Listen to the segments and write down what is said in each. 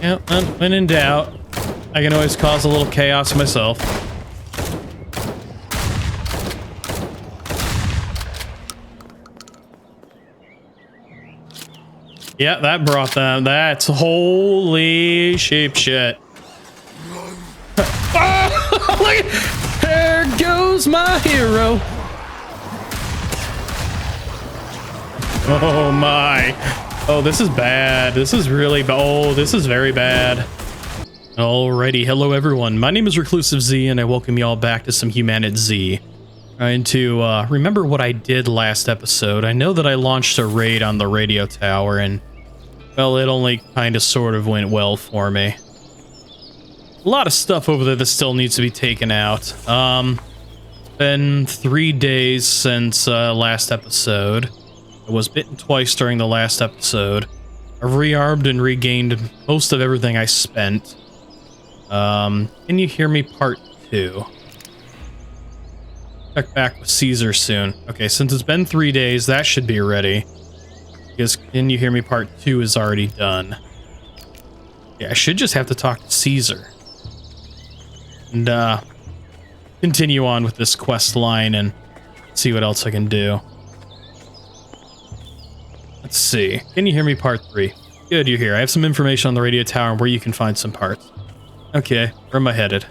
Yeah, when in doubt, I can always cause a little chaos myself. Yeah, that brought them. That's holy sheep shit. Oh, look, there goes my hero. Oh my. Oh, this is bad. This is really bad. Oh, this is very bad. Alrighty, hello everyone. My name is ReclusiveZ and I welcome y'all back to some HumanitZ. Trying to remember what I did last episode. I know that I launched a raid on the radio tower and, well, it only kind of sort of went well for me. A lot of stuff over there that still needs to be taken out. Been 3 days since last episode. I was bitten twice during the last episode. I've rearmed and regained most of everything I spent. Can you hear me part 2? Check back with Caesar soon. Okay, since it's been 3 days, that should be ready. Because Can You Hear Me part 2 is already done. Yeah, I should just have to talk to Caesar. And, continue on with this quest line and see what else I can do. Let's see. Can you hear me part 3? Good, you're here. I have some information on the radio tower and where you can find some parts. Okay, where am I headed?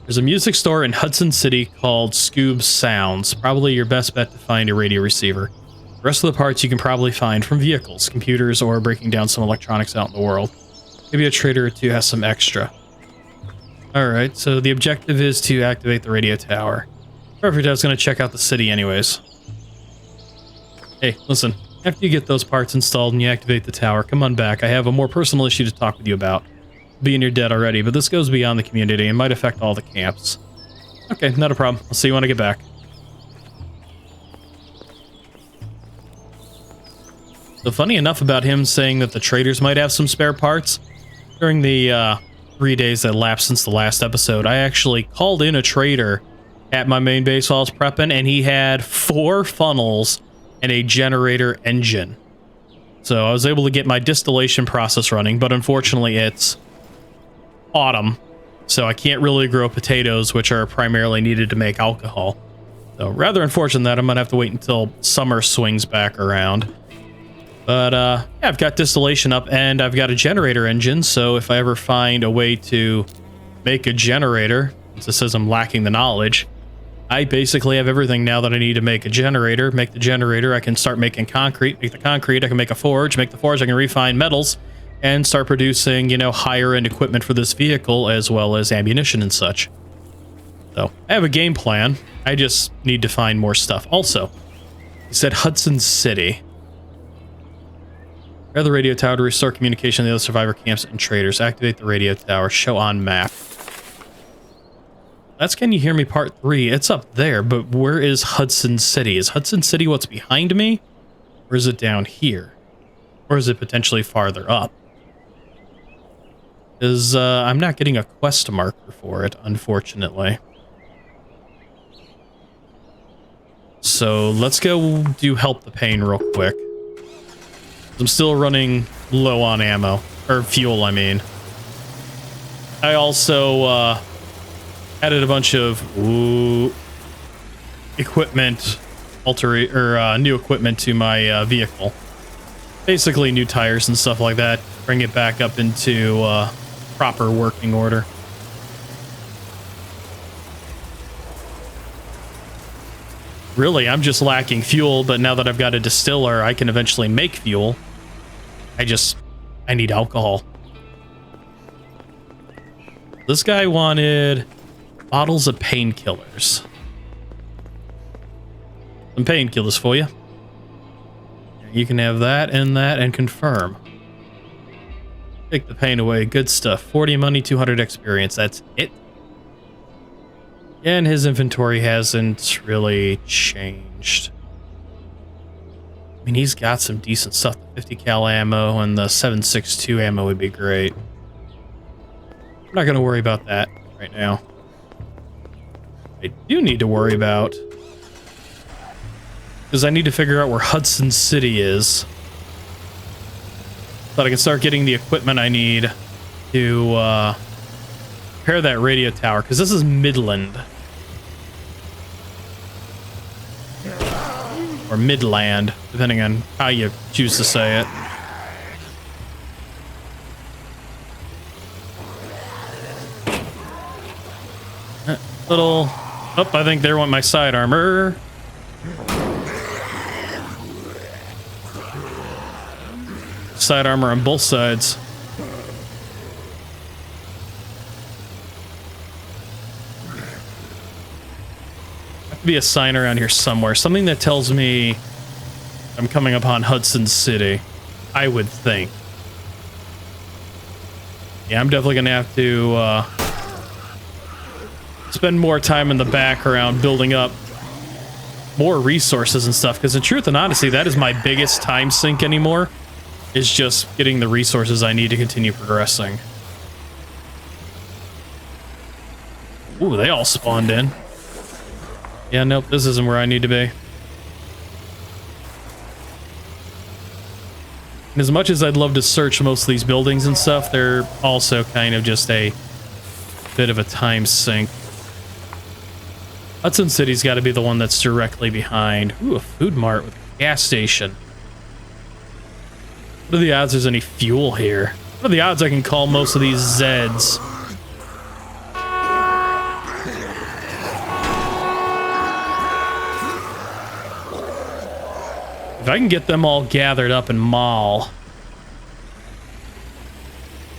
There's a music store in Hudson City called Scoob Sounds. Probably your best bet to find a radio receiver. The rest of the parts you can probably find from vehicles, computers, or breaking down some electronics out in the world. Maybe a trader or two has some extra. Alright, so the objective is to activate the radio tower. Perfect, I was going to check out the city anyways. Hey, listen. After you get those parts installed and you activate the tower, come on back. I have a more personal issue to talk with you about. Being you're dead already, but this goes beyond the community and might affect all the camps. Okay, not a problem. I'll see you when I get back. So funny enough about him saying that the traders might have some spare parts, during the 3 days that lapsed since the last episode, I actually called in a trader at my main base while I was prepping, and he had 4 funnels and a generator engine. So I was able to get my distillation process running, but unfortunately it's autumn, so I can't really grow potatoes, which are primarily needed to make alcohol. So rather unfortunate that I'm gonna have to wait until summer swings back around. But yeah, I've got distillation up and I've got a generator engine, so if I ever find a way to make a generator, since it says I'm lacking the knowledge, I basically have everything now that I need to make a generator. Make the generator, I can start making concrete. Make the concrete, I can make a forge. Make the forge, I can refine metals and start producing, you know, higher end equipment for this vehicle as well as ammunition and such. So I have a game plan. I just need to find more stuff. Also, he said Hudson City. Grab the radio tower to restore communication with the other survivor camps and traders. Activate the radio tower. Show on map. That's Can You Hear Me part 3. It's up there, but where is Hudson City? Is Hudson City what's behind me? Or is it down here? Or is it potentially farther up? Because I'm not getting a quest marker for it, unfortunately. So let's go do Help the Pain real quick. I'm still running low on ammo. Or fuel, I mean. I also added a bunch of equipment, new equipment to my vehicle. Basically new tires and stuff like that. Bring it back up into proper working order. Really, I'm just lacking fuel, but now that I've got a distiller, I can eventually make fuel. I need alcohol. This guy wanted bottles of painkillers. Some painkillers for you. You can have that and confirm. Take the pain away. Good stuff. 40 money, 200 experience. That's it. And his inventory hasn't really changed. I mean, he's got some decent stuff. The 50 cal ammo and the 7.62 ammo would be great. I'm not going to worry about that right now. I do need to worry about, because I need to figure out where Hudson City is. so I can start getting the equipment I need to repair that radio tower, because this is Midland. Or Midland, depending on how you choose to say it. Little... Oh, I think there went my side armor. Side armor on both sides. Have to be a sign around here somewhere. Something that tells me I'm coming upon Hudson City, I would think. Yeah, I'm definitely gonna have to spend more time in the background building up more resources and stuff, because in truth and Odyssey, that is my biggest time sink anymore, is just getting the resources I need to continue progressing. Ooh, they all spawned in. Yeah, nope, this isn't where I need to be. And as much as I'd love to search most of these buildings and stuff, they're also kind of just a bit of a time sink. Hudson City's got to be the one that's directly behind. Ooh, a food mart with a gas station. What are the odds there's any fuel here? What are the odds I can call most of these Zeds? If I can get them all gathered up and maul.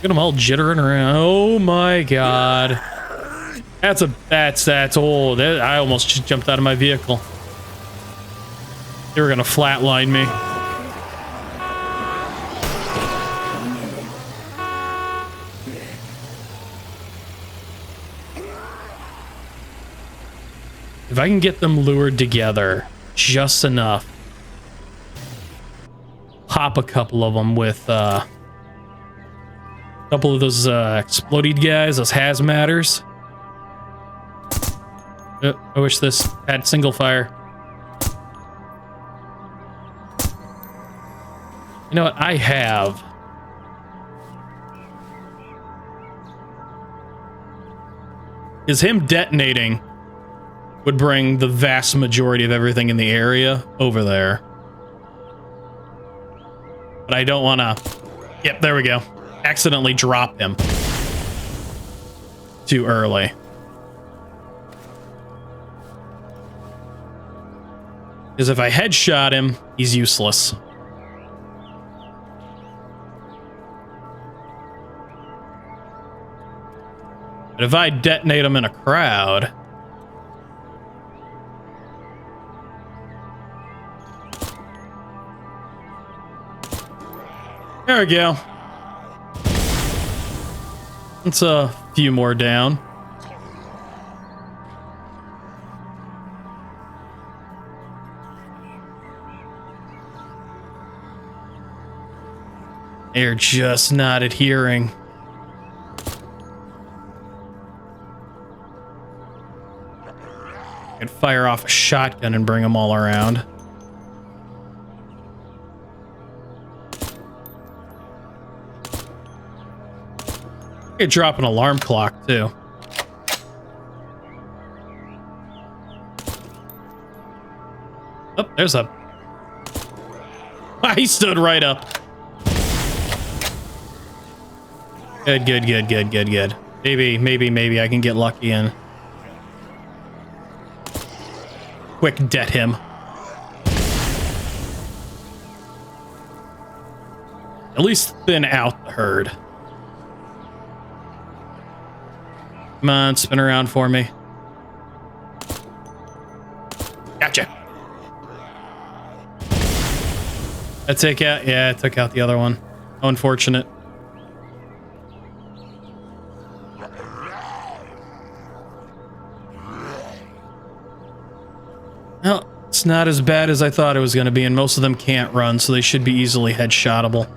Get them all jittering around. Oh my god. That's old. I almost just jumped out of my vehicle. They were gonna flatline me. If I can get them lured together just enough, pop a couple of them with a couple of those exploded guys, those hazmaters. I wish this had single fire. You know what? I have. Is him detonating would bring the vast majority of everything in the area over there. But I don't want to... Yep, there we go. Accidentally drop him too early. Because if I headshot him, he's useless. But if I detonate him in a crowd... There we go. It's a few more down. They're just not adhering. I could fire off a shotgun and bring them all around. I could drop an alarm clock too. Oh, there's a... He stood right up. Good, good, good, good, good, good. Maybe I can get lucky and quick det him. At least thin out the herd. Come on, spin around for me. Gotcha. That take out? Yeah, it took out the other one. How unfortunate. Well, it's not as bad as I thought it was going to be, and most of them can't run, so they should be easily headshotable.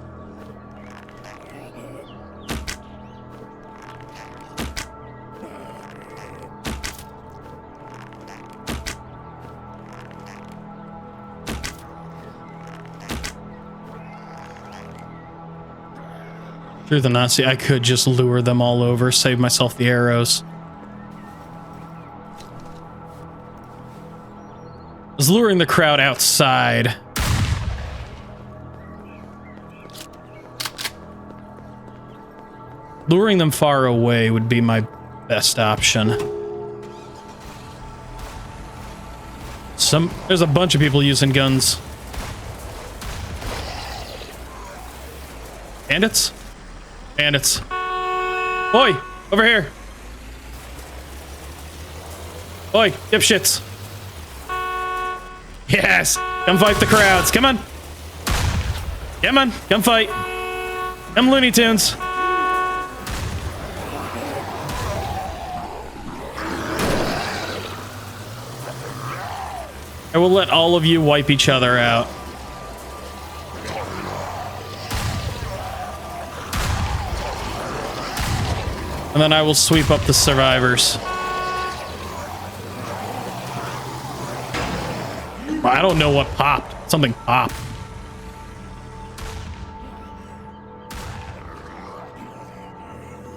through the Nazi. I could just lure them all over, save myself the arrows. I was luring the crowd outside. Luring them far away would be my best option. There's a bunch of people using guns. Bandits? Bandits. Oi! Over here! Oi! Dipshits! Yes! Come fight the crowds! Come on! Come on! Come fight! Come Looney Tunes! I will let all of you wipe each other out. And then I will sweep up the survivors. I don't know what popped. Something popped.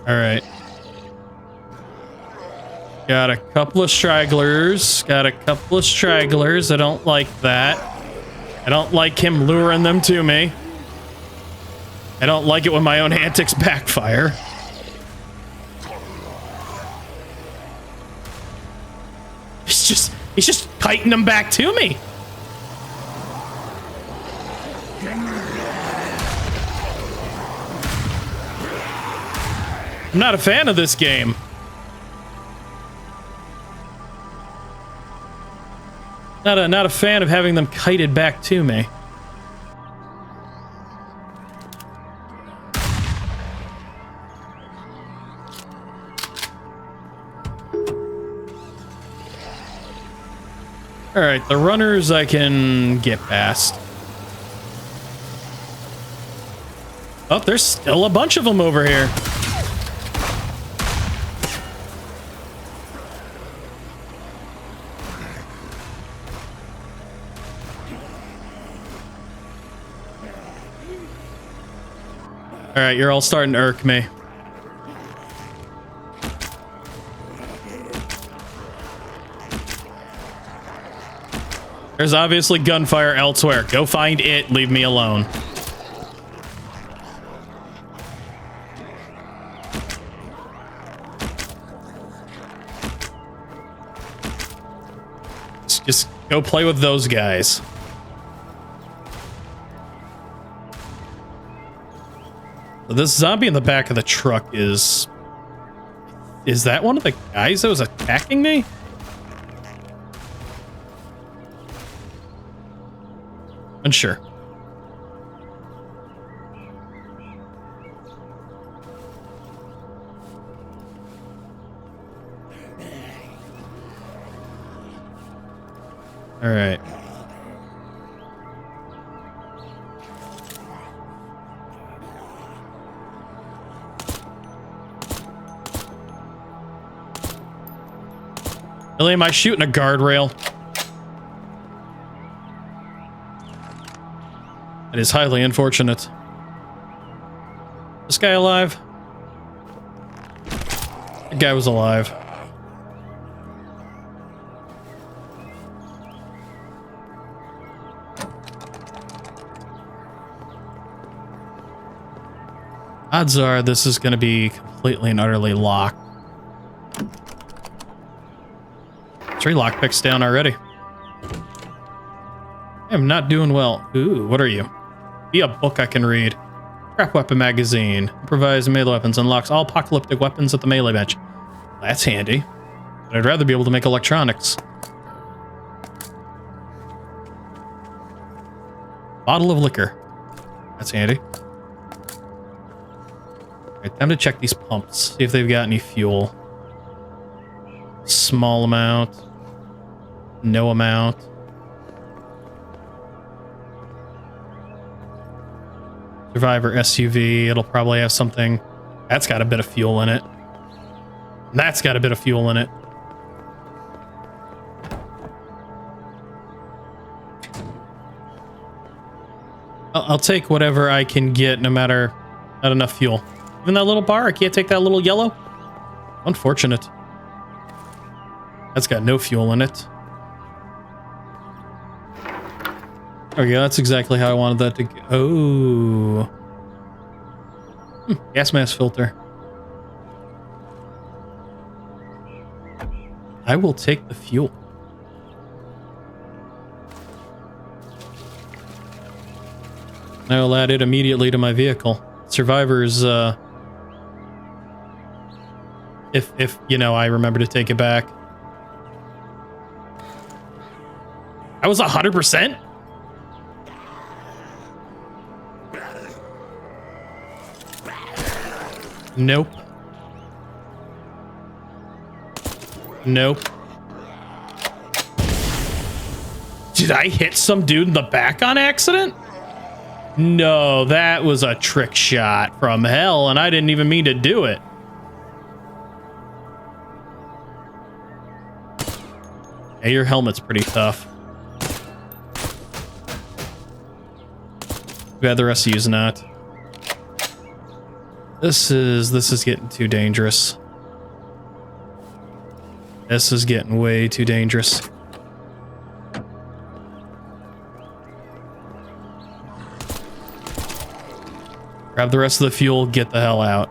All right. Got a couple of stragglers. Got a couple of stragglers. I don't like that. I don't like him luring them to me. I don't like it when my own antics backfire. He's just kiting them back to me. I'm not a fan of this game. Not a fan of having them kited back to me. All right, the runners I can get past. Oh, there's still a bunch of them over here. All right, you're all starting to irk me. There's obviously gunfire elsewhere. Go find it. Leave me alone. Just go play with those guys. This zombie in the back of the truck is that one of the guys that was attacking me? Unsure. All right. Really, am I shooting a guardrail? It is highly unfortunate. This guy alive? The guy was alive. Odds are this is going to be completely and utterly locked. 3 lockpicks down already. I'm not doing well. Ooh, what are you? Be a book I can read. Scrap weapon magazine. Improvised melee weapons. Unlocks all apocalyptic weapons at the melee bench. That's handy. But I'd rather be able to make electronics. Bottle of liquor. That's handy. Alright, time to check these pumps. See if they've got any fuel. Small amount. No amount. Survivor SUV. It'll probably have something. That's got a bit of fuel in it. That's got a bit of fuel in it. I'll take whatever I can get, no matter. Not enough fuel. Even that little bar, I can't take that little yellow? Unfortunate. That's got no fuel in it. Okay, that's exactly how I wanted that to go. Oh. Gas mask filter. I will take the fuel. I will add it immediately to my vehicle. Survivors, if you know, I remember to take it back. I was 100%? Nope. Nope. Did I hit some dude in the back on accident? No, that was a trick shot from hell, and I didn't even mean to do it. Hey, your helmet's pretty tough. Too bad the rest of you's not. This is getting too dangerous. This is getting way too dangerous. Grab the rest of the fuel, get the hell out.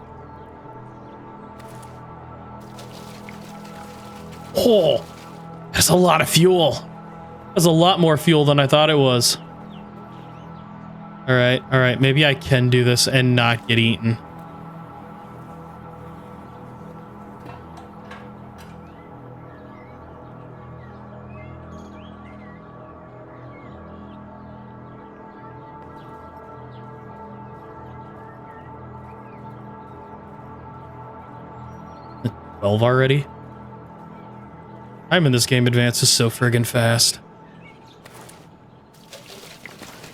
Oh, that's a lot of fuel. That's a lot more fuel than I thought it was. All right, maybe I can do this and not get eaten. Already. Time in this game advances so friggin' fast.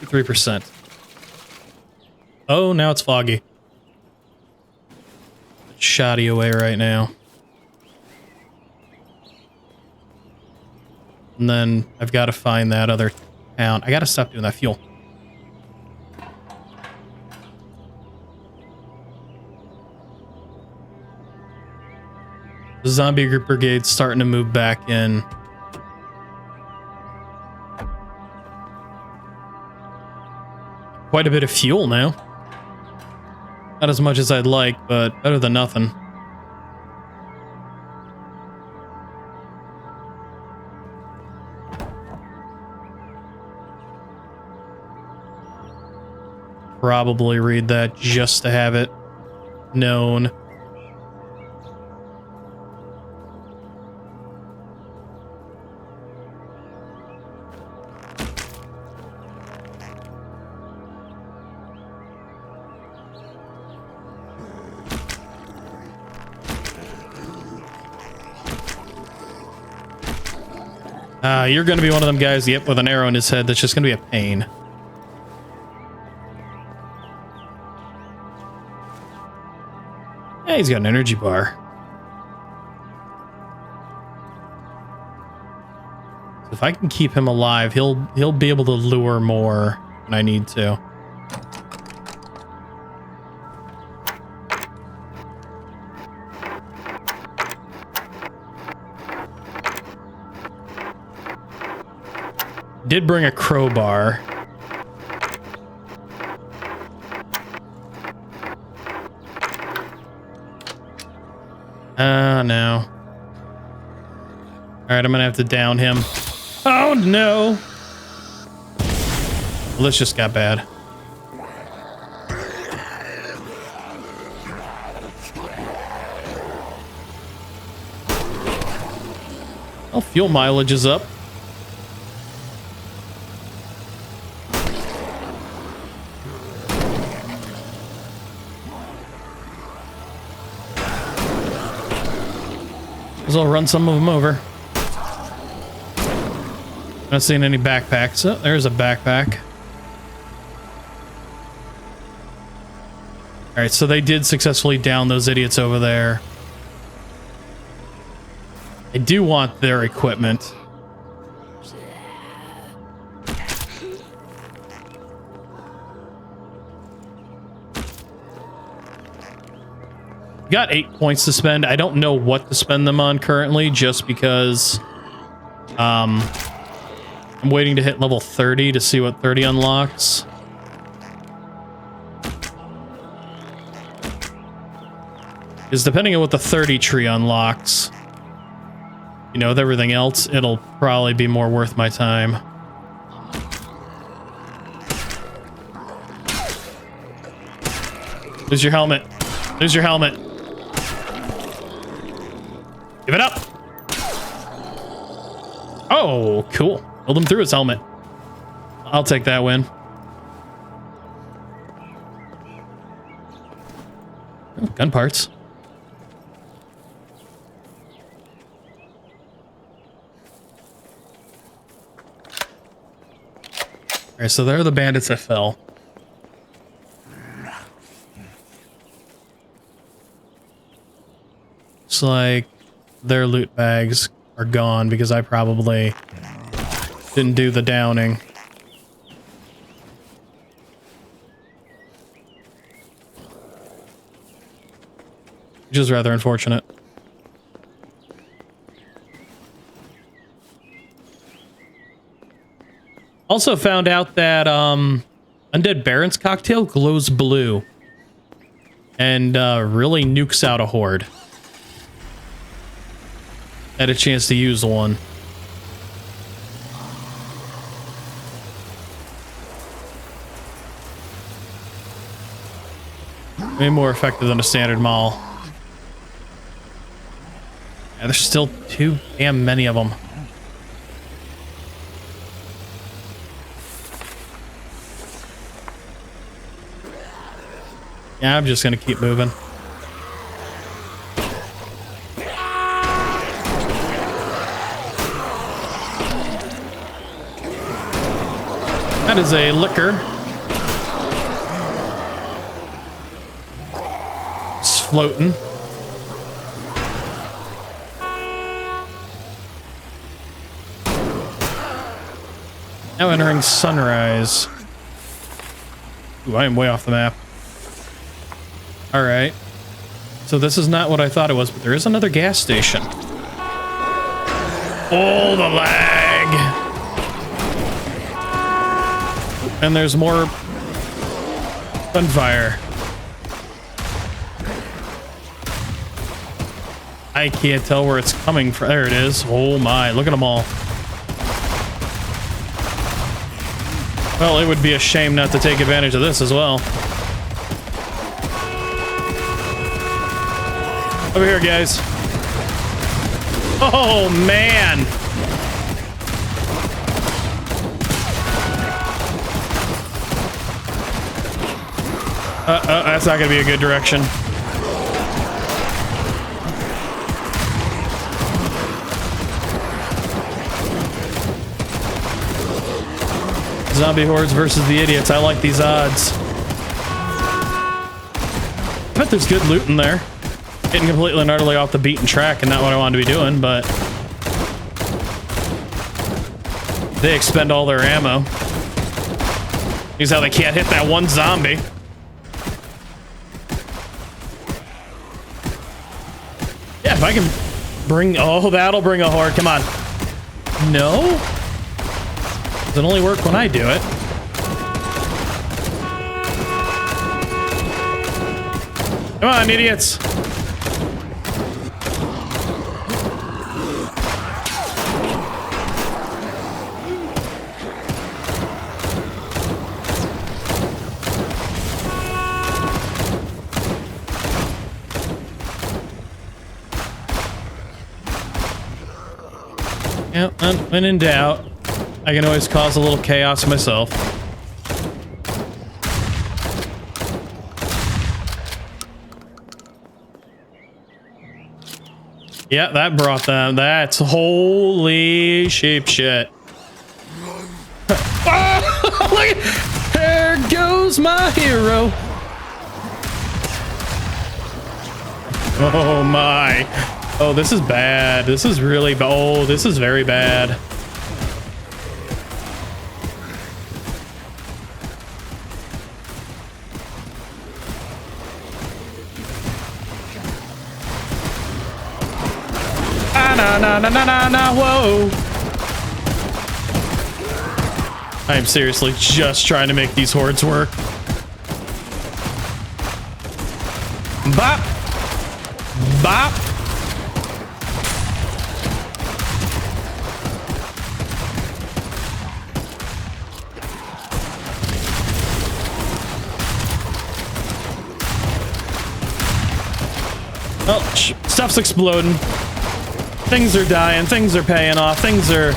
3%. Oh, now it's foggy. Shoddy away right now. And then I've got to find that other town. I got to stop doing that fuel. The zombie group brigade's starting to move back in. Quite a bit of fuel now. Not as much as I'd like, but better than nothing. Probably read that just to have it known. You're gonna be one of them guys, yep, with an arrow in his head that's just gonna be a pain. Yeah, he's got an energy bar. So if I can keep him alive, he'll be able to lure more when I need to. Did bring a crowbar. No. Alright, I'm gonna have to down him. Oh no! Well, this just got bad. Well, fuel mileage is up. I'll run some of them over. Not seeing any backpacks. Oh, there's a backpack. Alright, so they did successfully down those idiots over there. I do want their equipment. Got 8 points to spend. I don't know what to spend them on currently, just because I'm waiting to hit level 30 to see what 30 unlocks. Because depending on what the 30 tree unlocks, you know, with everything else, it'll probably be more worth my time. Lose your helmet. Lose your helmet. Give it up. Oh, cool. Pulled him through his helmet. I'll take that win. Oh, gun parts. All right, so there are the bandits that fell. Looks like their loot bags are gone because I probably didn't do the downing. Which is rather unfortunate. Also found out that Undead Baron's cocktail glows blue and really nukes out a horde. Had a chance to use one. Way more effective than a standard maul. Yeah, there's still too damn many of them. Yeah, I'm just gonna keep moving. That is a liquor. It's floating. Now entering Sunrise. Ooh, I am way off the map. All right. So this is not what I thought it was, but there is another gas station. Oh, the lag. And there's more gunfire. I can't tell where it's coming from. There it is. Oh my, look at them all. Well, it would be a shame not to take advantage of this as well. Over here, guys. Oh, man. That's not going to be a good direction. Zombie hordes versus the idiots. I like these odds. I bet there's good loot in there. Getting completely and utterly off the beaten track and not what I wanted to be doing, but they expend all their ammo. Here's how they can't hit that one zombie. Yeah, if I can bring... Oh, that'll bring a horde. Come on. No? Does it only work when I do it? Come on, idiots. Yep, when in doubt, I can always cause a little chaos myself. Yeah, that brought them. That's holy sheep shit. Oh, look at, there goes my hero. Oh my. Oh, this is bad. This is really bad. Oh, this is very bad. na na na na na na. Whoa! I am seriously just trying to make these hordes work. Bop! Bop! Oh, stuff's exploding. Things are dying. Things are paying off. Things are...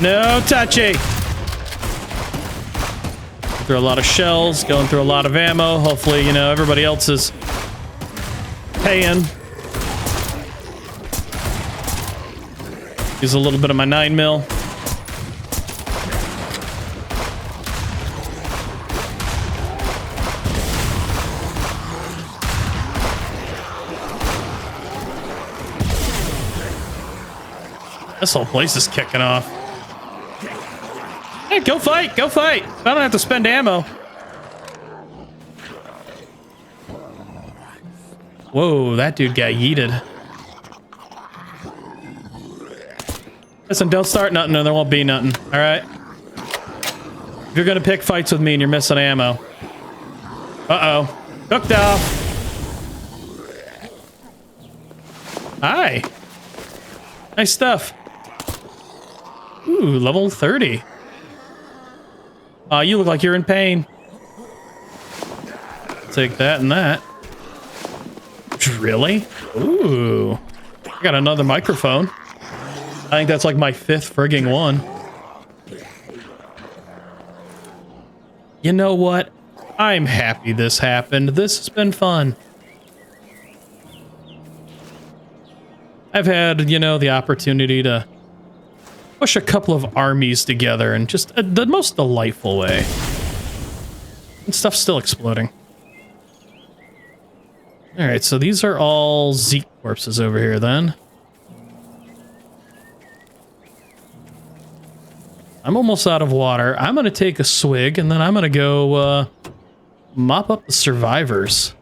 No touchy. Through a lot of shells, going through a lot of ammo. Hopefully, you know, everybody else is paying. Use a little bit of my 9mm. This whole place is kicking off. Hey, go fight! Go fight! I don't have to spend ammo. Whoa, that dude got yeeted. Listen, don't start nothing or there won't be nothing, alright? If you're gonna pick fights with me and you're missing ammo. Uh-oh. Cooked off. Hi. Nice stuff. Ooh, level 30. You look like you're in pain. Take that and that. Really? Ooh. I got another microphone. I think that's like my 5th frigging one. You know what? I'm happy this happened. This has been fun. I've had, you know, the opportunity to push a couple of armies together in just the most delightful way. And stuff's still exploding. Alright, so these are all Zeke corpses over here then. I'm almost out of water. I'm gonna take a swig and then I'm gonna go mop up the survivors.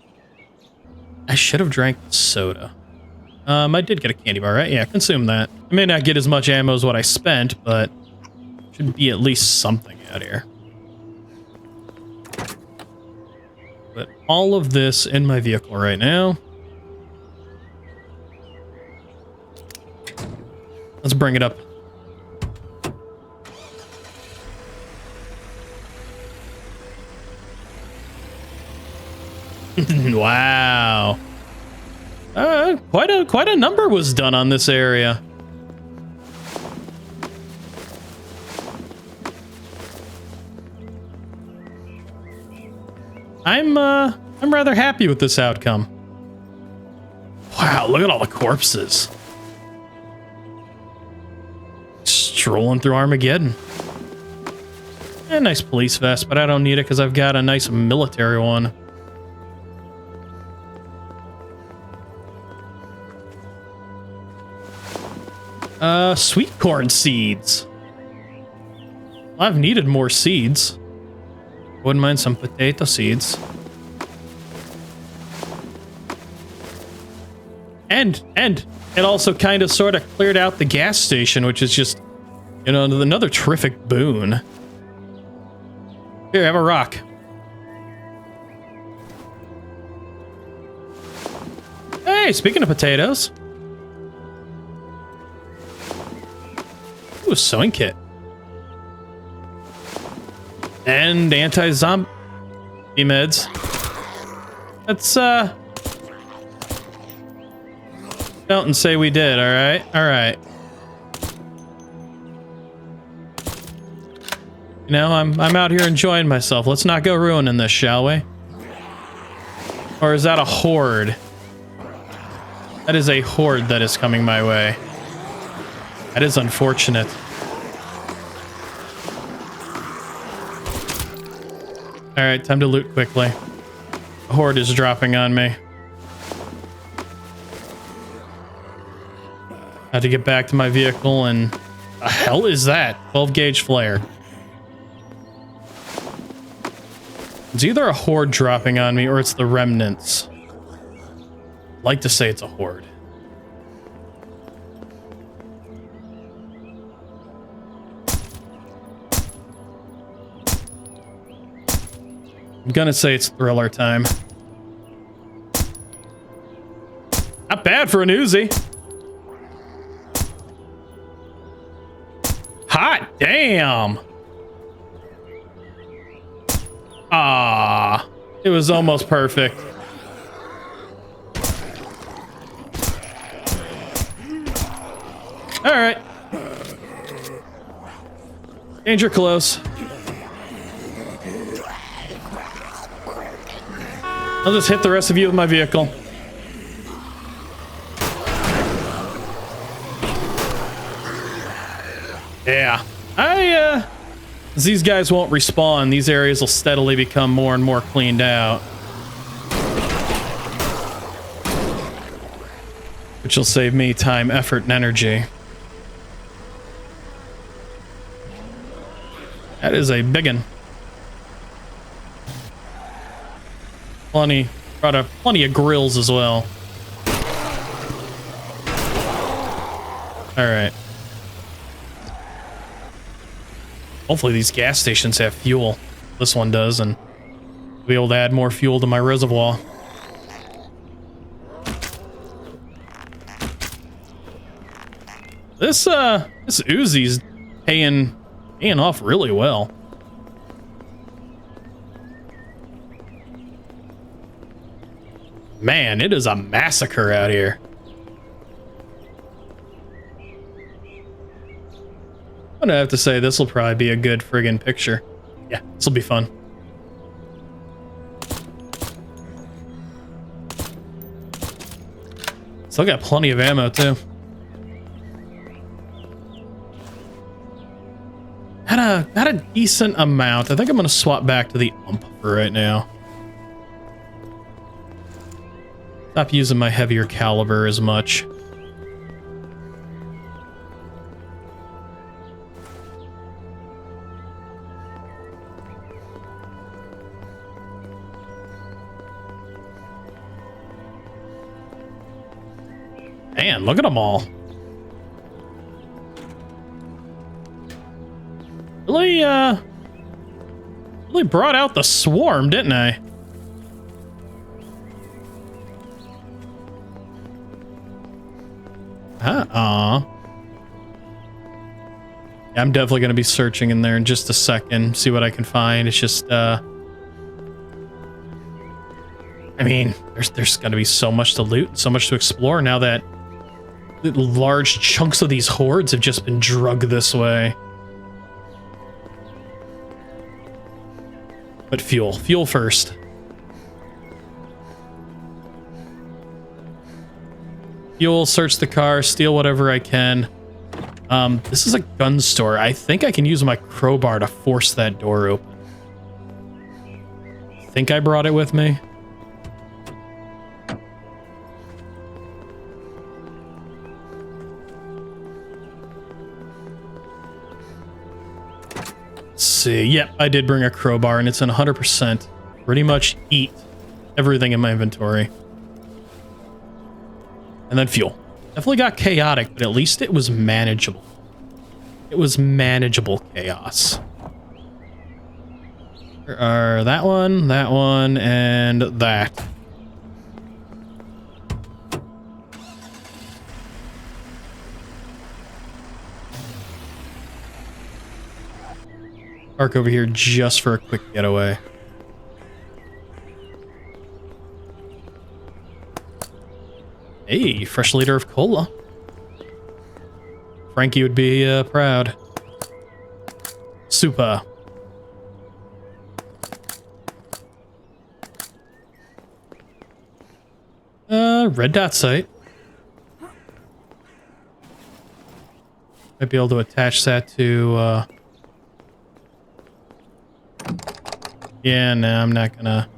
I should have drank the soda. I did get a candy bar, right? Yeah, consume that. I may not get as much ammo as what I spent, but should be at least something out here. Put all of this in my vehicle right now. Let's bring it up. Wow. Quite a number was done on this area. I'm rather happy with this outcome. Wow, look at all the corpses. Strolling through Armageddon. A nice police vest, but I don't need it because I've got a nice military one. Sweet corn seeds. Well, I've needed more seeds. Wouldn't mind some potato seeds. And it also kind of sort of cleared out the gas station, which is just, you know, another terrific boon. Here, have a rock. Hey, speaking of potatoes. Ooh, a sewing kit. And anti-zombie meds. Let's, don't and say we did, alright? Alright. You know, I'm out here enjoying myself. Let's not go ruining this, shall we? Or is that a horde? That is a horde that is coming my way. That is unfortunate. Alright, time to loot quickly. A horde is dropping on me. I have to get back to my vehicle and... The hell is that? 12 gauge flare. It's either a horde dropping on me or it's the remnants. I'd like to say it's a horde. I'm gonna say it's thriller time. Not bad for an Uzi. Hot damn. Ah, it was almost perfect. All right. Danger close. I'll just hit the rest of you with my vehicle. Yeah. As these guys won't respawn, these areas will steadily become more and more cleaned out. Which will save me time, effort, and energy. That is a biggin. Brought up plenty of grills as well. All right. Hopefully these gas stations have fuel. This one does, and I'll be able to add more fuel to my reservoir. This Uzi's paying off really well. Man, it is a massacre out here. I'm gonna have to say this will probably be a good friggin' picture. Yeah, this will be fun. Still got plenty of ammo too. Had a decent amount. I think I'm gonna swap back to the ump for right now. Stop using my heavier caliber as much. Man, look at them all. Really brought out the swarm, didn't I? Yeah, I'm definitely going to be searching in there in just a second, see what I can find. It's just, I mean, there's going to be so much to loot, so much to explore now that large chunks of these hordes have just been drugged this way. But fuel first. Fuel, search the car, steal whatever I can. This is a gun store. I think I can use my crowbar to force that door open. I think I brought it with me. Let's see. Yep, I did bring a crowbar, and it's in 100%. Pretty much eat everything in my inventory. And then fuel. Definitely got chaotic, but at least it was manageable. It was manageable chaos. There are that one, and that. Park over here just for a quick getaway. Hey, fresh liter of cola. Frankie would be proud. Super. Red dot sight. Might be able to attach that to, yeah, no, I'm not gonna.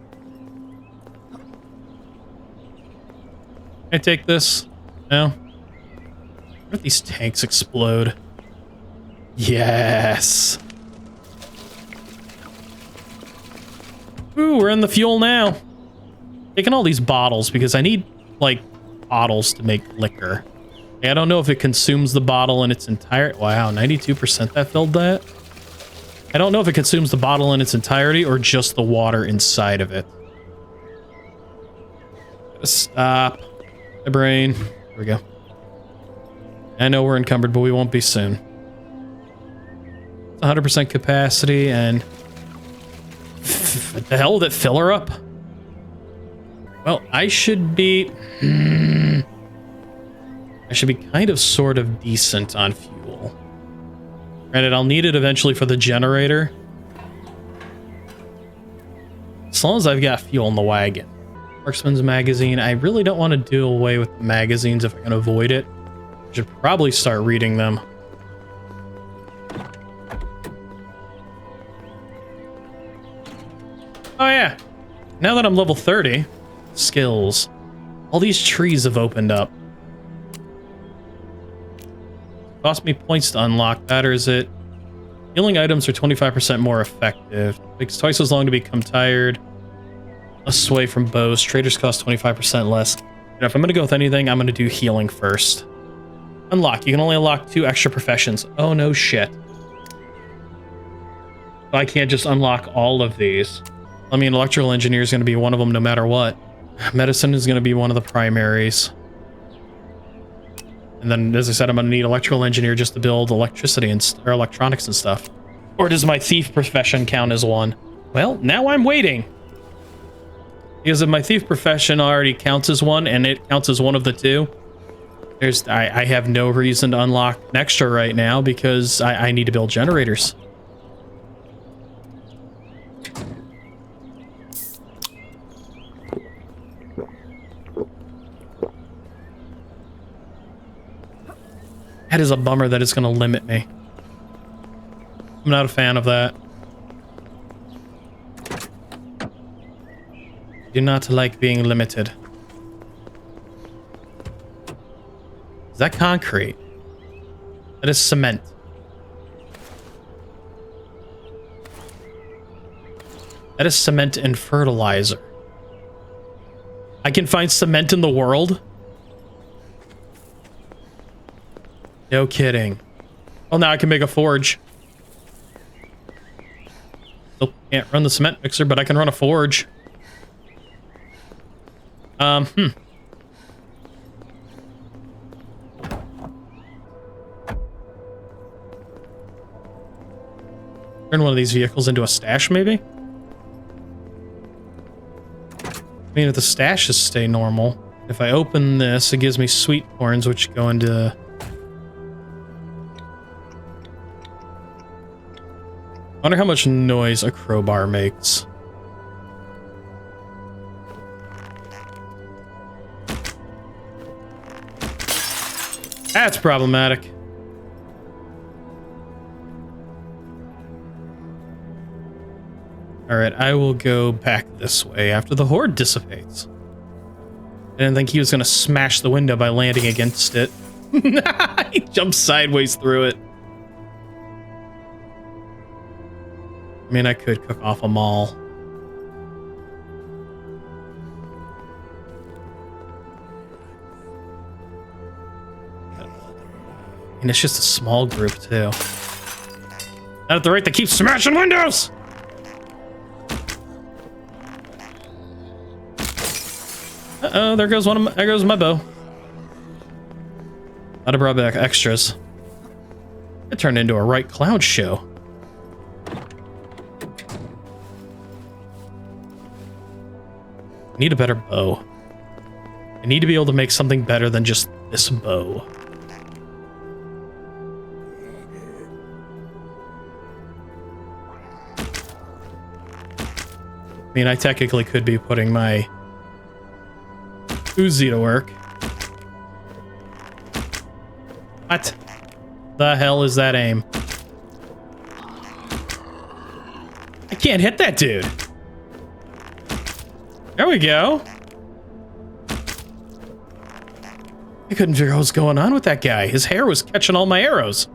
Can I take this? No? What if these tanks explode? Yes! Ooh, we're in the fuel now. Taking all these bottles because I need, like, bottles to make liquor. I don't know if it consumes the bottle in its entire... Wow, 92% that filled that? I don't know if it consumes the bottle in its entirety or just the water inside of it. Stop. My brain. There we go. I know we're encumbered, but we won't be soon. 100% capacity and... What the hell? Did it fill her up? Well, I should be... I should be kind of sort of decent on fuel. Granted, I'll need it eventually for the generator. As long as I've got fuel in the wagon. Marksman's magazine. I really don't want to do away with the magazines if I can avoid it. I should probably start reading them. Oh yeah. Now that I'm level 30, skills. All these trees have opened up. Cost me points to unlock that, or is it? Healing items are 25% more effective. Takes twice as long to become tired. Less sway from bows. Traders cost 25% less. And if I'm going to go with anything, I'm going to do healing first. Unlock. You can only unlock 2 extra professions. Oh, no shit. I can't just unlock all of these. I mean, electrical engineer is going to be one of them no matter what. Medicine is going to be one of the primaries. And then, as I said, I'm going to need electrical engineer just to build electricity and or electronics and stuff. Or does my thief profession count as one? Well, now I'm waiting. Because if my thief profession already counts as one, and it counts as one of the 2, I have no reason to unlock an extra right now because I need to build generators. That is a bummer that it's going to limit me. I'm not a fan of that. I do not like being limited. Is that concrete? That is cement. That is cement and fertilizer. I can find cement in the world? No kidding. Well, now I can make a forge. Still can't run the cement mixer, but I can run a forge. Turn one of these vehicles into a stash, maybe? I mean, if the stashes stay normal. If I open this, it gives me sweet corns, which go into... I wonder how much noise a crowbar makes. That's problematic. Alright, I will go back this way after the horde dissipates. I didn't think he was going to smash the window by landing against it. He jumped sideways through it. I mean, I could cook off a mall. And it's just a small group, too. Not at the rate they keep smashing windows! Uh-oh, there goes my bow. I'd have brought back extras. It turned into a right cloud show. I need a better bow. I need to be able to make something better than just this bow. I mean, I technically could be putting my Uzi to work. What the hell is that aim? I can't hit that dude. There we go. I couldn't figure out what's going on with that guy. His hair was catching all my arrows.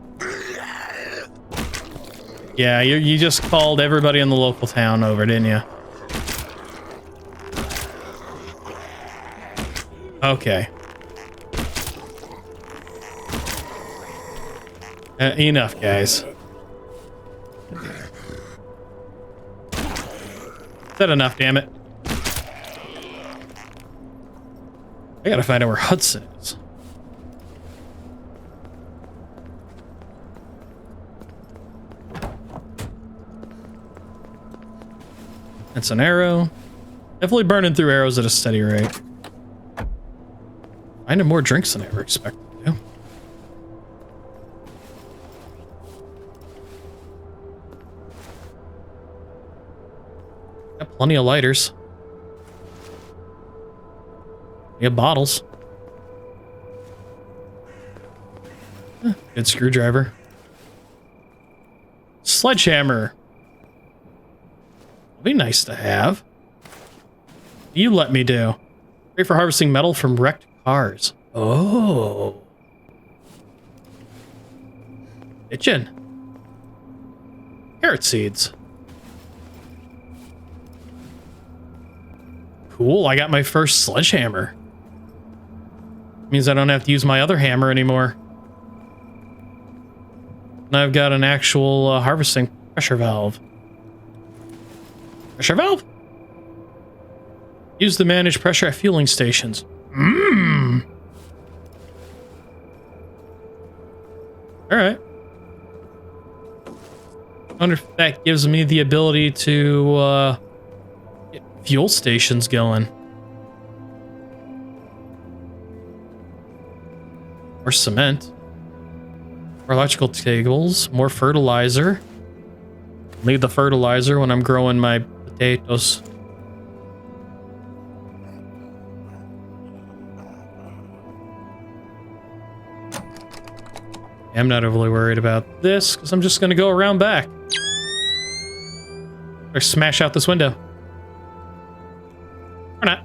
Yeah, you just called everybody in the local town over, didn't you? Okay. Enough, guys. Is that enough, damn it? I gotta find out where Hudson is. That's an arrow. Definitely burning through arrows at a steady rate. Finding more drinks than I ever expected to. Got plenty of lighters. We have bottles. Good screwdriver. Sledgehammer. Be nice to have. You let me do. Great for harvesting metal from wrecked cars. Oh. Kitchen. Carrot seeds. Cool, I got my first sledgehammer. Means I don't have to use my other hammer anymore. And I've got an actual harvesting pressure valve. Pressure valve? Use to manage pressure at fueling stations. Mmm. Alright. I wonder if that gives me the ability to get fuel stations going. More cement. More electrical cables. More fertilizer. Need the fertilizer when I'm growing my potatoes. I'm not overly worried about this because I'm just going to go around back. Or smash out this window. Or not.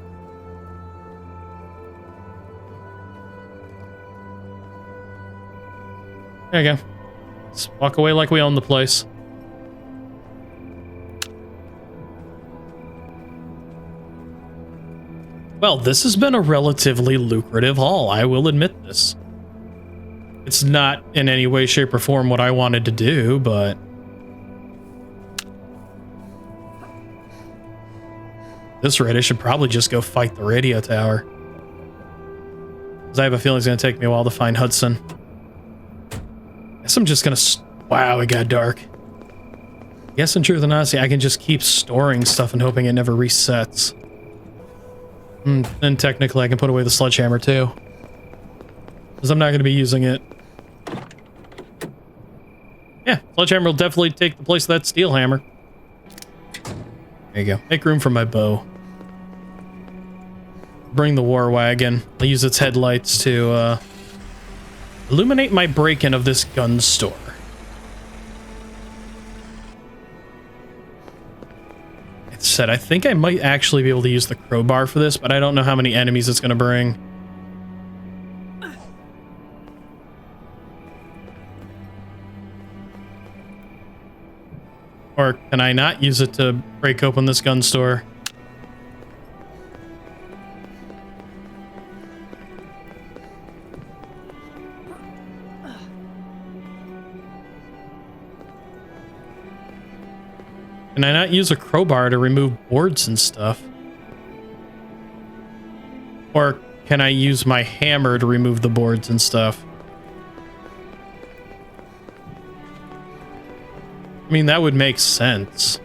There you go. Let's walk away like we own the place. Well, this has been a relatively lucrative haul. I will admit this. It's not in any way, shape, or form what I wanted to do, but at this rate, I should probably just go fight the radio tower. Because I have a feeling it's going to take me a while to find Hudson. Guess I'm just going to... Wow, it got dark. Guess in truth and honesty, I can just keep storing stuff and hoping it never resets. And technically, I can put away the sledgehammer, too. Because I'm not going to be using it. Yeah, sledgehammer will definitely take the place of that steel hammer. There you go. Make room for my bow. Bring the war wagon. I'll use its headlights to illuminate my break-in of this gun store. It said I think I might actually be able to use the crowbar for this, but I don't know how many enemies it's going to bring. Or can I not use it to break open this gun store? Can I not use a crowbar to remove boards and stuff? Or can I use my hammer to remove the boards and stuff? I mean, that would make sense.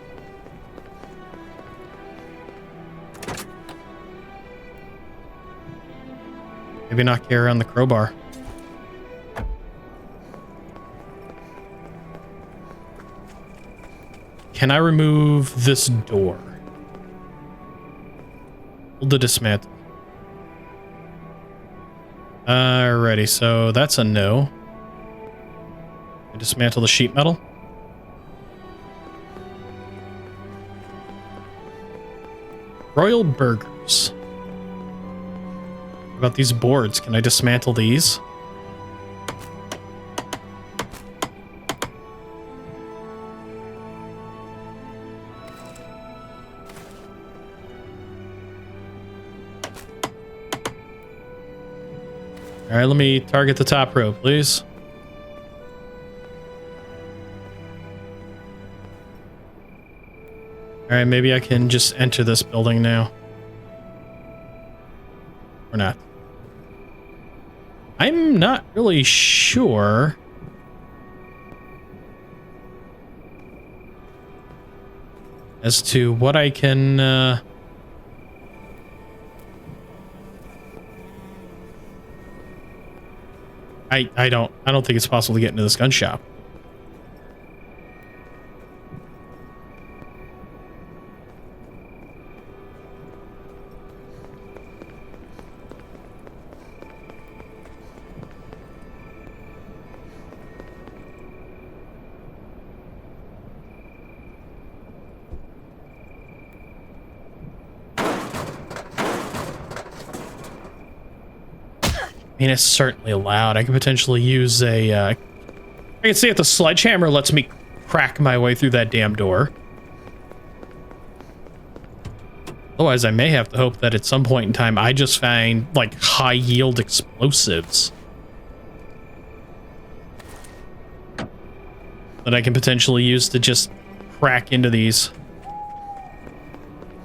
Maybe not carry around the crowbar. Can I remove this door? Hold the dismantle. Alrighty, so that's a no. I dismantle the sheet metal. Royal burgers. What about these boards? Can I dismantle these? All right, let me target the top row, please. All right, maybe I can just enter this building now. Or not. I'm not really sure. As to what I can, I don't think it's possible to get into this gun shop. I mean, it's certainly allowed. I could potentially use a, I can see if the sledgehammer lets me crack my way through that damn door. Otherwise, I may have to hope that at some point in time, I just find, like, high-yield explosives that I can potentially use to just crack into these.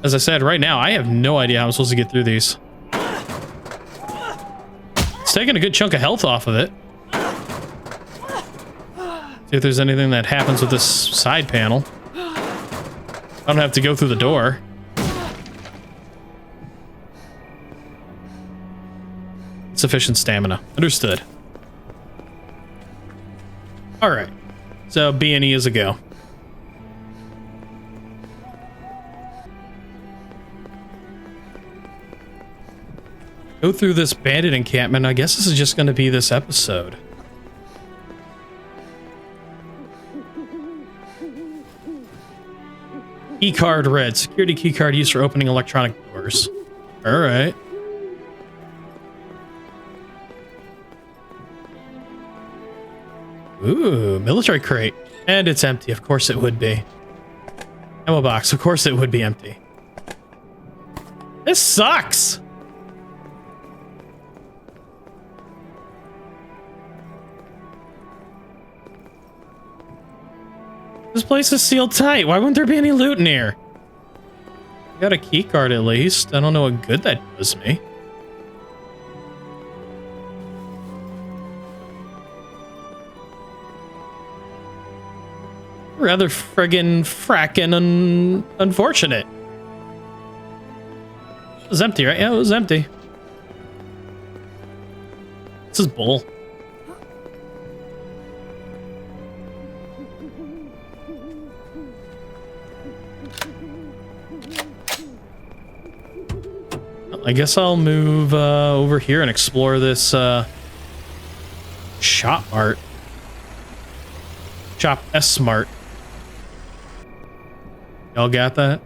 As I said, right now, I have no idea how I'm supposed to get through these. It's taking a good chunk of health off of it. See if there's anything that happens with this side panel. I don't have to go through the door. Sufficient stamina. Understood. All right. So B&E is a go. Go through this bandit encampment. I guess this is just going to be this episode. Key card read. Security key card used for opening electronic doors. All right. Ooh, military crate. And it's empty. Of course it would be. Ammo box. Of course it would be empty. This sucks. This place is sealed tight. Why wouldn't there be any loot in here? Got a key card at least. I don't know what good that does me. Rather friggin' frackin' unfortunate. It was empty, right? Yeah, it was empty. This is bull. I guess I'll move over here and explore this shop mart. Shop S-Mart. Y'all got that?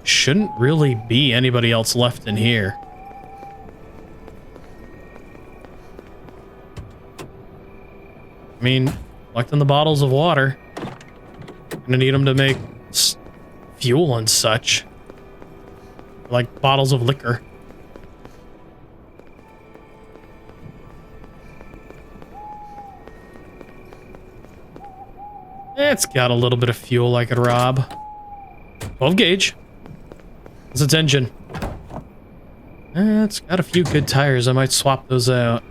Shouldn't really be anybody else left in here. I mean, collecting the bottles of water. Gonna need them to make fuel and such. Like bottles of liquor. It's got a little bit of fuel I could rob. 12 gauge. It's its engine. It's got a few good tires. I might swap those out.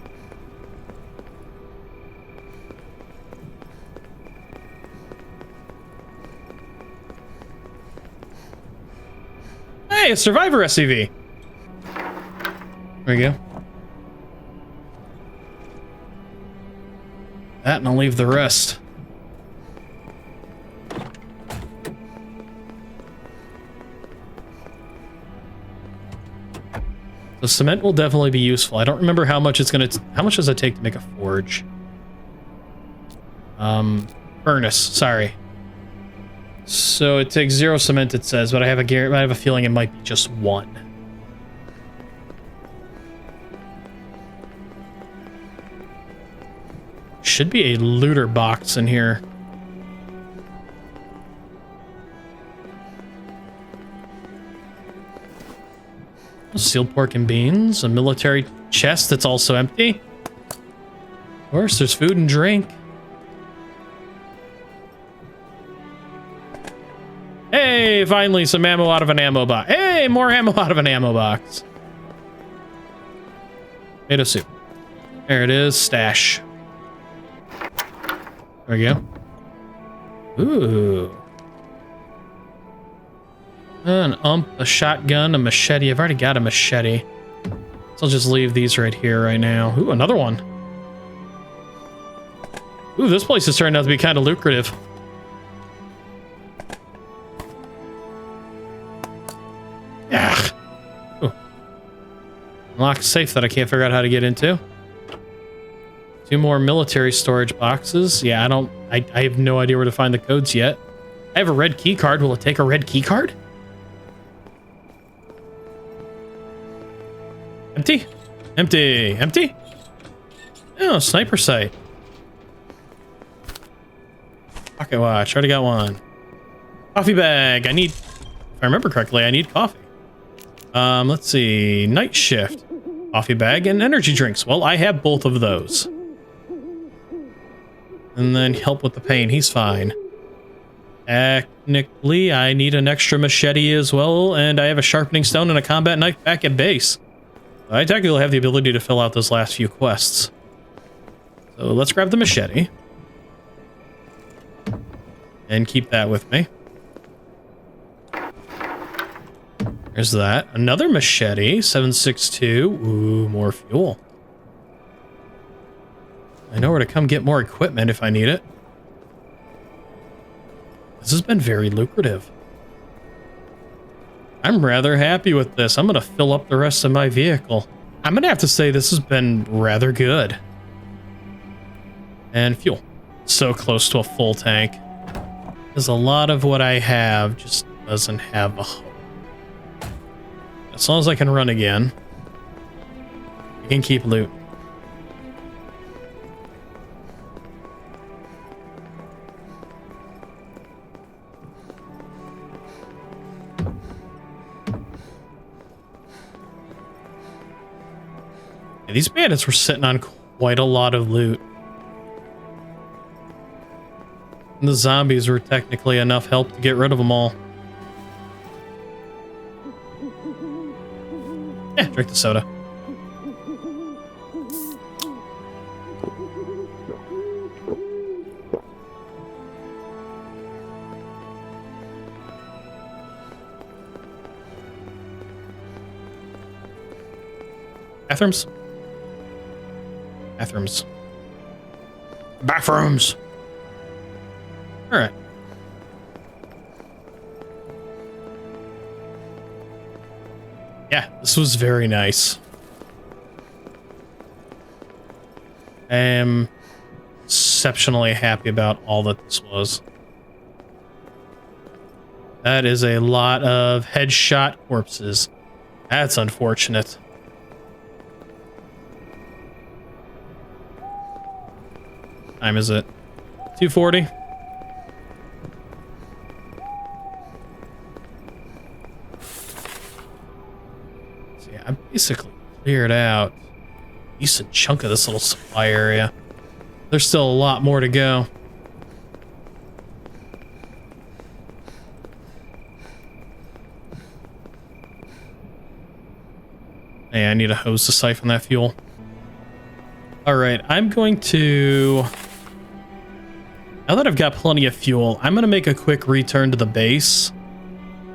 Hey, a Survivor SUV. There we go. That, and I'll leave the rest. The cement will definitely be useful. I don't remember how much it's gonna. How much does it take to make a forge? Furnace. Sorry. So it takes 0 cement. It says, but I have a feeling it might be just 1. Should be a looter box in here. Sealed pork and beans, a military chest that's also empty. Of course, there's food and drink. Hey, finally some ammo out of an ammo box. Hey, more ammo out of an ammo box. Tomato soup. There it is, stash. There we go. Ooh. An a shotgun, a machete. I've already got a machete. So I'll just leave these right here right now. Ooh, another one. Ooh, this place is turning out to be kind of lucrative. Yeah. Ooh. Unlock a safe that I can't figure out how to get into. 2 more military storage boxes. Yeah, I have no idea where to find the codes yet. I have a red key card. Will it take a red key card? Empty? Empty. Empty? Oh, sniper sight. Pocket watch. Already got one. Coffee bag. I need, if I remember correctly, I need coffee. Let's see. Night shift. Coffee bag and energy drinks. Well, I have both of those. And then help with the pain. He's fine. Technically, I need an extra machete as well, and I have a sharpening stone and a combat knife back at base. I technically have the ability to fill out those last few quests. So let's grab the machete. And keep that with me. There's that. Another machete, 762. Ooh, more fuel. I know where to come get more equipment if I need it. This has been very lucrative. I'm rather happy with this. I'm going to fill up the rest of my vehicle. I'm going to have to say this has been rather good. And fuel. So close to a full tank. Because a lot of what I have just doesn't have a hole. As long as I can run again, I can keep loot. These bandits were sitting on quite a lot of loot. And the zombies were technically enough help to get rid of them all. Yeah, drink the soda. Bathrooms? Bathrooms. Bathrooms! Alright. Yeah, this was very nice. I am exceptionally happy about all that this was. That is a lot of headshot corpses. That's unfortunate. Time is it? 2:40? See, I basically cleared out a decent chunk of this little supply area. There's still a lot more to go. Hey, I need a hose to siphon that fuel. Alright, I'm going to... Now that I've got plenty of fuel, I'm going to make a quick return to the base.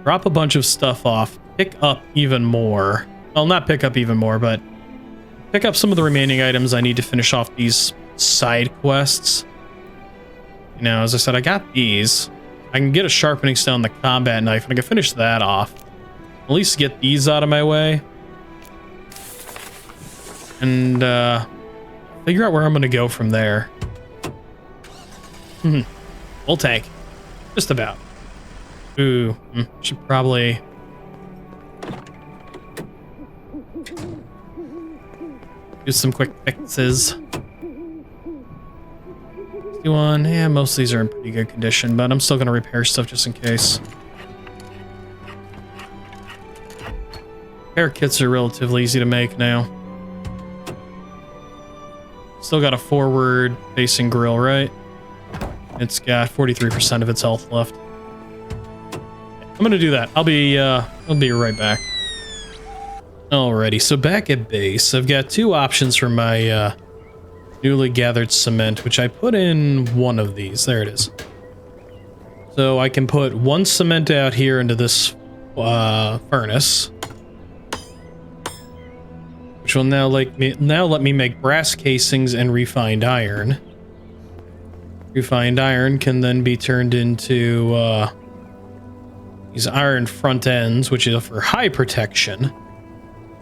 Drop a bunch of stuff off. Pick up even more. Well, not pick up even more, but... pick up some of the remaining items I need to finish off these side quests. You know, as I said, I got these. I can get a sharpening stone, the combat knife, and I can finish that off. At least get these out of my way. And, figure out where I'm going to go from there. Full tank. Just about. Ooh, should probably... do some quick fixes. 61, yeah, most of these are in pretty good condition, but I'm still going to repair stuff just in case. Air kits are relatively easy to make now. Still got a forward facing grill, right? It's got 43% of its health left. I'm gonna do that. I'll be right back. Alrighty, so back at base, I've got two options for my newly gathered cement, which I put in one of these. There it is. So I can put one cement out here into this furnace, which will now let me make brass casings and refined iron. Refined iron can then be turned into these iron front ends, which is for high protection.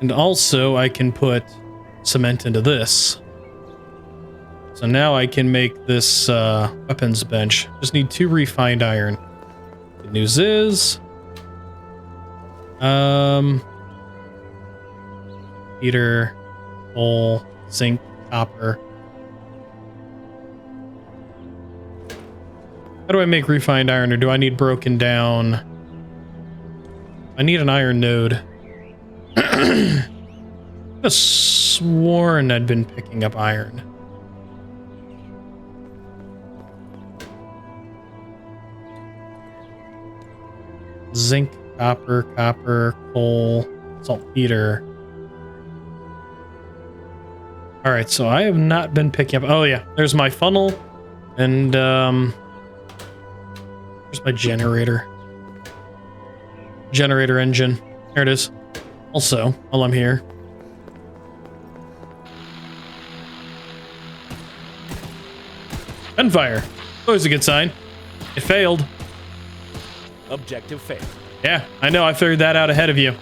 And also I can put cement into this. So now I can make this weapons bench. Just need 2 refined iron. Good news is heater, coal, zinc, copper. How do I make refined iron, or do I need broken down? I need an iron node. I could have sworn I'd been picking up iron. Zinc, copper, coal, saltpeter. All right, so I have not been picking up. Oh yeah, there's my funnel, and where's my generator? Generator engine. There it is. Also, while I'm here, gunfire. Always a good sign. It failed. Objective failed. Yeah, I know. I figured that out ahead of you.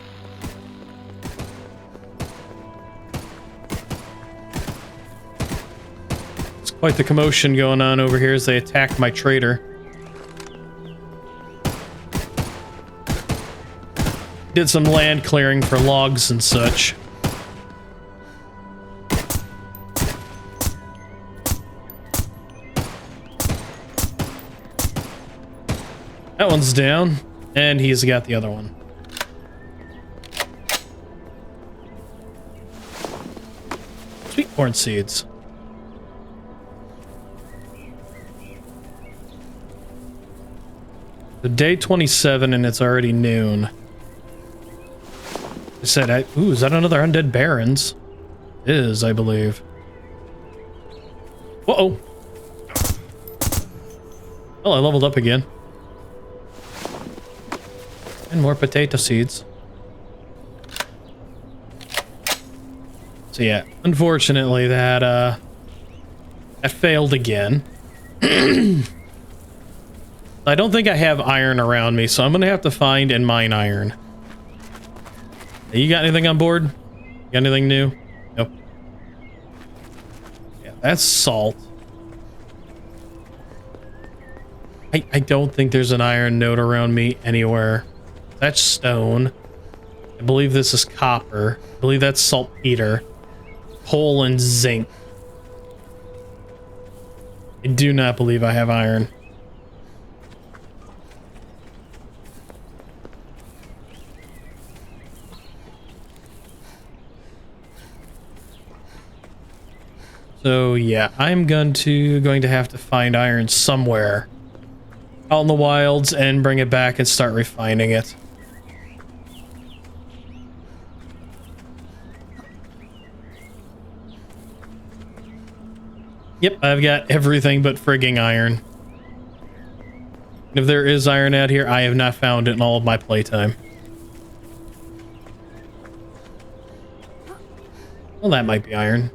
It's quite the commotion going on over here as they attack my trader. Did some land clearing for logs and such. That one's down, and he's got the other one. Sweet corn seeds. So day 27, and it's already noon. I said, ooh, is that another Undead Barons? It is, I believe. Uh-oh. Well, I leveled up again. And more potato seeds. So yeah, unfortunately that failed again. I don't think I have iron around me, so I'm gonna have to find and mine iron. You got anything on board? Got anything new? Nope. Yeah, that's salt. I don't think there's an iron node around me anywhere. That's stone. I believe this is copper. I believe that's saltpeter. Coal and zinc. I do not believe I have iron. So yeah, I'm going to have to find iron somewhere out in the wilds and bring it back and start refining it. Yep, I've got everything but frigging iron. If there is iron out here, I have not found it in all of my playtime. Well, that might be iron.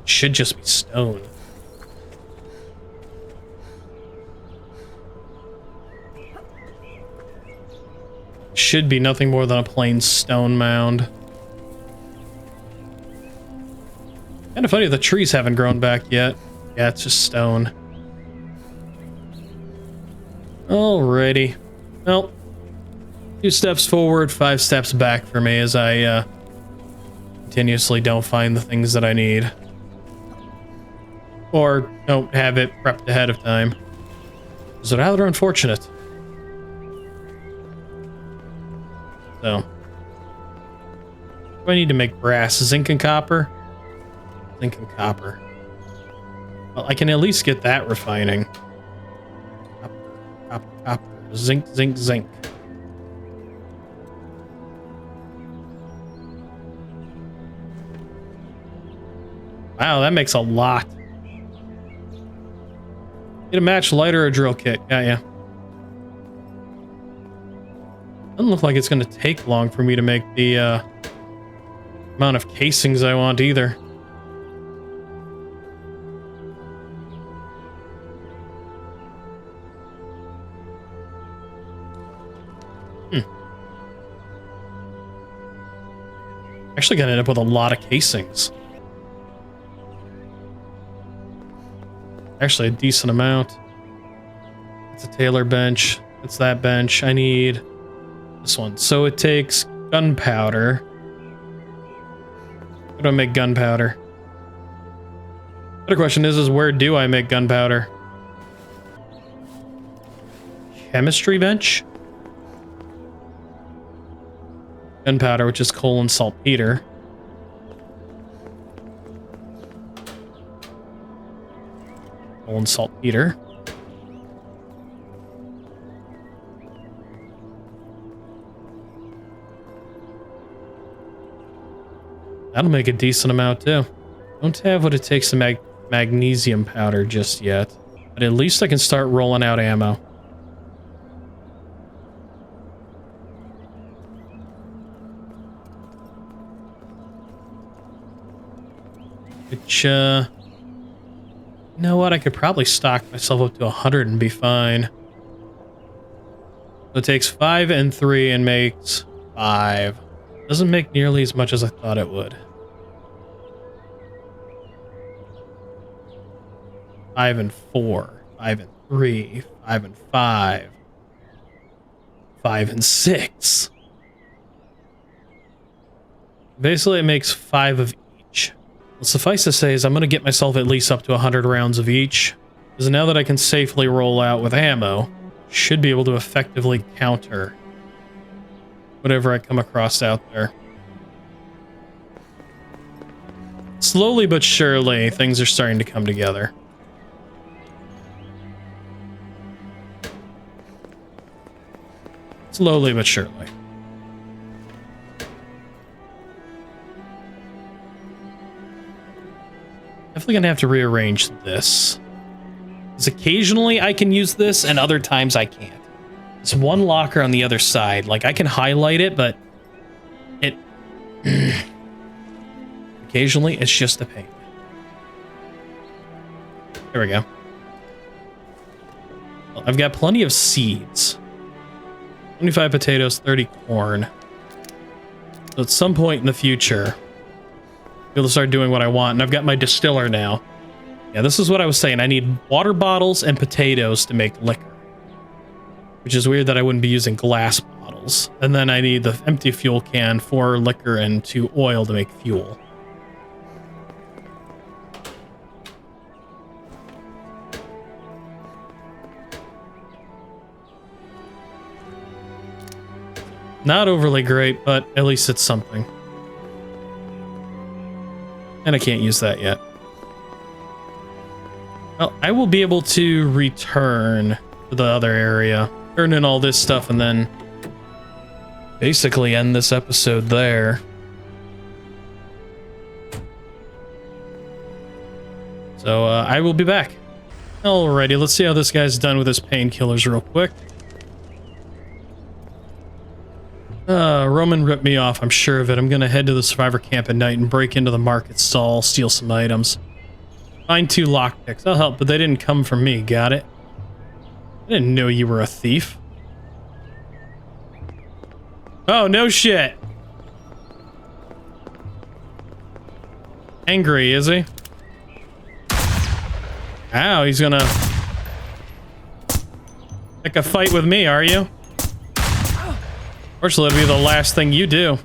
Should just be stone. Should be nothing more than a plain stone mound. Kind of funny, the trees haven't grown back yet. Yeah, it's just stone. Alrighty. Well, 2 steps forward, 5 steps back for me as I continuously don't find the things that I need. Or don't have it prepped ahead of time. It's rather unfortunate. So, Do I need to make brass? Zinc and copper? Zinc and copper. Well, I can at least get that refining. Copper, copper, copper. Zinc, zinc, zinc. Wow, that makes a lot. Get a match lighter or drill kit. Yeah. Doesn't look like it's going to take long for me to make the amount of casings I want either. Actually gonna end up with a lot of casings. Actually a decent amount. It's a Taylor bench. It's that bench. I need this one. So it takes gunpowder. How do I make gunpowder? Better question is where do I make gunpowder? Chemistry bench? Gunpowder, which is coal and saltpeter. Coal and saltpeter. That'll make a decent amount too. Don't have what it takes to make magnesium powder just yet, but at least I can start rolling out ammo. Which, you know what? I could probably stock myself up to 100 and be fine. So it takes 5 and 3 and makes 5. Doesn't make nearly as much as I thought it would. 5 and 4, 5 and 3, 5 and 5, 5 and 6. Basically, it makes 5 of each. Well, suffice to say is I'm going to get myself at least up to 100 rounds of each, because now that I can safely roll out with ammo, should be able to effectively counter whatever I come across out there. Slowly but surely, things are starting to come together. Slowly but surely. Definitely gonna have to rearrange this. Because occasionally I can use this and other times I can't. There's one locker on the other side. Like, I can highlight it, but it... occasionally it's just a pain. There we go. Well, I've got plenty of seeds. 25 potatoes, 30 corn. So at some point in the future, I'll be able to start doing what I want. And I've got my distiller now. Yeah, this is what I was saying. I need water bottles and potatoes to make liquor. Which is weird that I wouldn't be using glass bottles. And then I need the empty fuel can for liquor and 2 oil to make fuel. Not overly great, but at least it's something. And I can't use that yet. Well, I will be able to return to the other area, turn in all this stuff, and then basically end this episode there. So I will be back. Alrighty, let's see how this guy's done with his painkillers real quick. Roman ripped me off, I'm sure of it. I'm gonna head to the survivor camp at night and break into the market stall, steal some items. Find 2 lockpicks. I'll help, but they didn't come from me, got it? I didn't know you were a thief. Oh, no shit. Angry, is he? Ow, he's gonna pick a fight with me, are you? Fortunately, it'll be the last thing you do.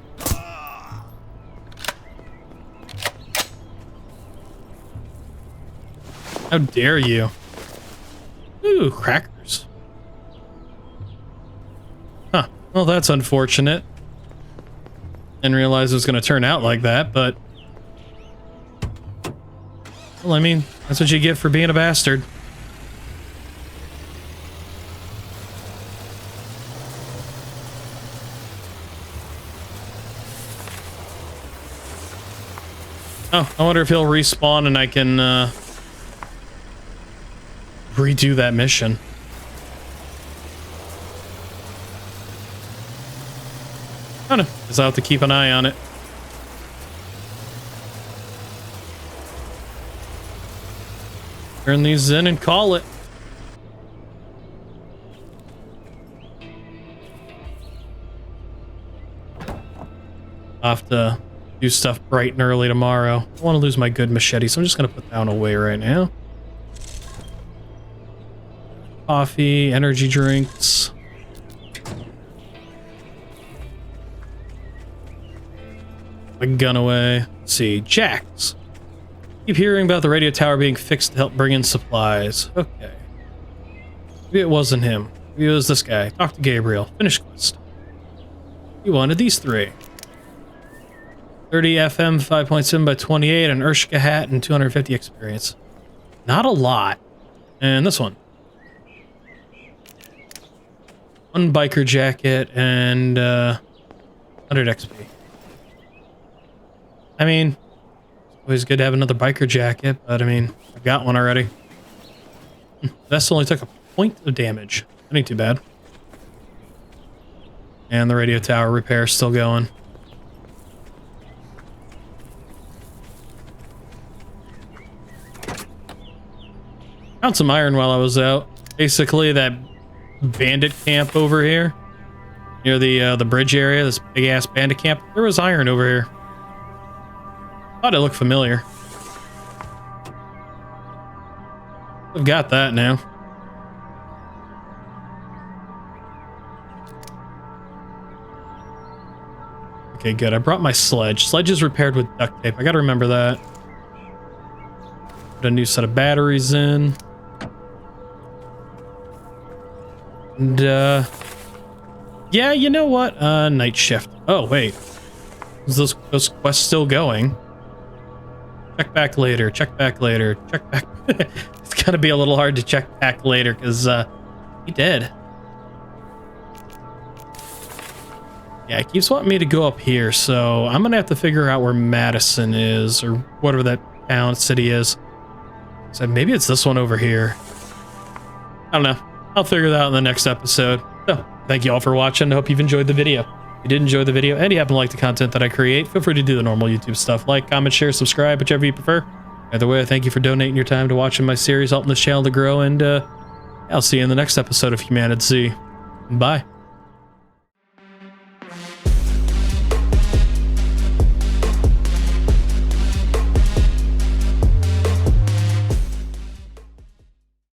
How dare you? Ooh, crackers. Huh. Well, that's unfortunate. Didn't realize it was going to turn out like that, but... Well, I mean, that's what you get for being a bastard. Oh, I wonder if he'll respawn and I can redo that mission. I don't know, because I'll have to keep an eye on it. Turn these in and call it. I'll have to do stuff bright and early tomorrow. I don't want to lose my good machete, so I'm just going to put that one away right now. Coffee, energy drinks. My gun away. Let's see, Jax. Keep hearing about the radio tower being fixed to help bring in supplies. Okay. Maybe it wasn't him. Maybe it was this guy. Talk to Gabriel. Finish quest. He wanted these three. 30 FM, 5.7 by 28, an Urshka hat, and 250 experience. Not a lot. And this one. One biker jacket and 100 XP. I mean, it's always good to have another biker jacket, but I mean, I've got one already. Vest only took a point of damage. That ain't too bad. And the radio tower repair is still going. Found some iron while I was out. Basically, that bandit camp over here, near the bridge area, this big ass bandit camp, there was iron over here. Thought it looked familiar. I've got that now. Okay, good. I brought my sledge. Sledge is repaired with duct tape. I gotta remember that. Put a new set of batteries in. And, yeah, you know what? Night shift. Oh, wait. Is those quests still going? Check back later, check back later, check back. It's gonna be a little hard to check back later, because, he did. Yeah, it keeps wanting me to go up here, so I'm gonna have to figure out where Madison is, or whatever that town, city is. So maybe it's this one over here. I don't know. I'll figure that out in the next episode. So, thank you all for watching. I hope you've enjoyed the video. If you did enjoy the video and you happen to like the content that I create, feel free to do the normal YouTube stuff. Like, comment, share, subscribe, whichever you prefer. Either way, I thank you for donating your time to watching my series, helping this channel to grow, and I'll see you in the next episode of HumanitZ. Bye.